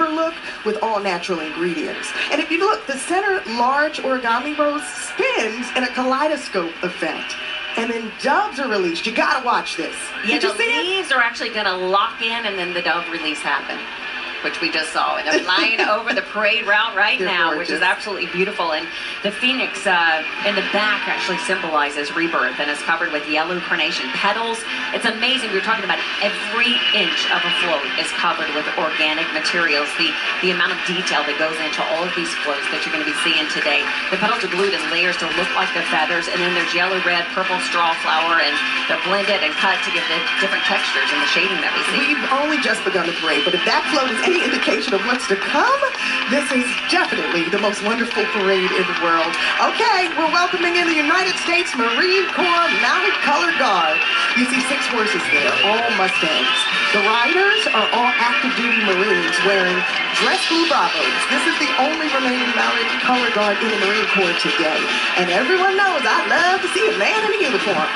super look with all natural ingredients. And if you look, the center large origami rose spins in a kaleidoscope effect. And then doves are released. You gotta watch this. Yeah, Did you the see leaves are actually gonna lock in, and then the dove release happen, which we just saw. And they're flying over the parade route right now, gorgeous. which is absolutely beautiful. And the phoenix in the back actually symbolizes rebirth and is covered with yellow carnation petals. It's amazing. We were talking about every inch of a float is covered with organic materials. The amount of detail that goes into all of these floats that you're going to be seeing today. The petals are glued in layers to look like the feathers, and then there's yellow, red, purple straw flower, and they're blended and cut to give the different textures and the shading that we see. We've only just begun the parade, but if that float is any indication of what's to come, this is definitely the most wonderful parade in the world. Okay, we're welcoming in the United States Marine Corps Mounted Color Guard. You see 6 horses there, all Mustangs. The riders are all active duty Marines wearing dress blue bravos. This is the only remaining Mounted Color Guard in the Marine Corps today. And everyone knows I love to see a man in a uniform.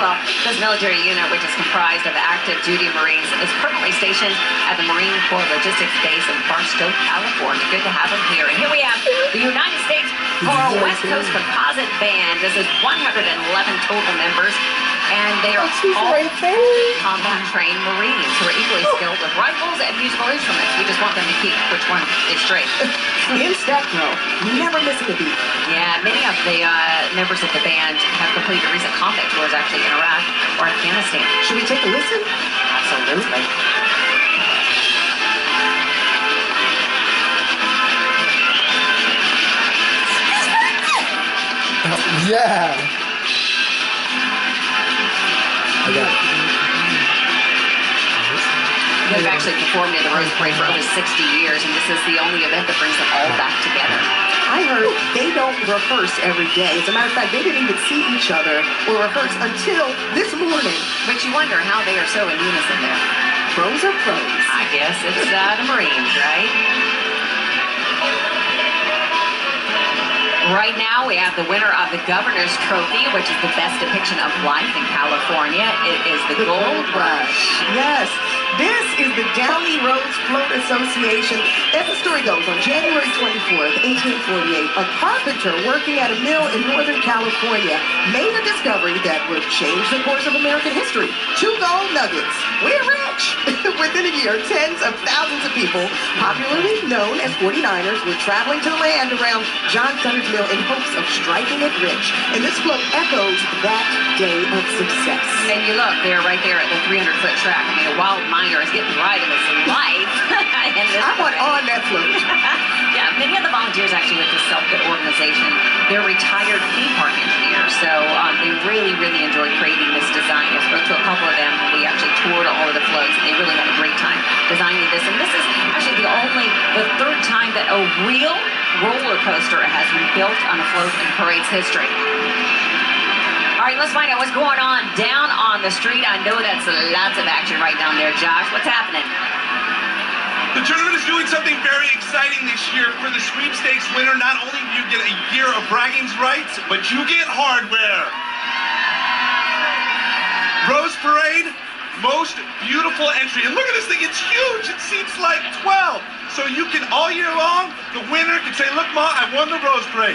Well, this military unit, which is comprised of active duty Marines, is permanently stationed at the Marine Corps Logistics Base in Barstow, California. Good to have them here. And here we have the United States West Coast Composite Band. This is 111 total members, and they are all combat trained Marines who are equally skilled with rifles and musical instruments. We just want them to keep which one is straight. In Stepno, never missing a beat. Yeah, many of the members of the band have completed recent combat tours actually in Iraq or Afghanistan. Should we take a listen? Absolutely. Yeah. I got it. They've actually performed in the Rose Parade for over 60 years, and this is the only event that brings them all back together. I heard they don't rehearse every day. As a matter of fact, they didn't even see each other or rehearse until this morning. Makes you wonder how they are so in unison there. Pros are pros. I guess it's the Marines, right? Right now, we have the winner of the Governor's Trophy, which is the best depiction of life in California. It is the Gold Rush. Yes. This is the Downey Roads Float Association. As the story goes, on January 24th, 1848, a carpenter working at a mill in Northern California made a discovery that would change the course of American history. 2 gold nuggets. We're rich! Within a year, tens of thousands of people, popularly known as 49ers, were traveling to the land around John Sutter's mill in hopes of striking it rich. And this float echoes that day of success. And you look, they're right there at the 300-foot track. I mean, a wild miner is getting the ride of his life. I want on that float. Yeah, many of the volunteers actually with this self-good organization, they're retired theme park engineers. So they really, really enjoyed creating this design. I spoke to a couple of them when we actually toured all of the floats, and they really had a great time designing this. And this is actually the third time that a real roller coaster has been built on a float in parade's history. All right, let's find out what's going on down on the street. I know that's lots of action right down there. Josh, what's happening? The tournament is doing something very exciting this year. For the sweepstakes winner, not only do you get a year of bragging rights, but you get hardware. Rose Parade, most beautiful entry. And look at this thing, it's huge. It seats like 12. So you can, all year long, the winner can say, look, Ma, I won the Rose Parade.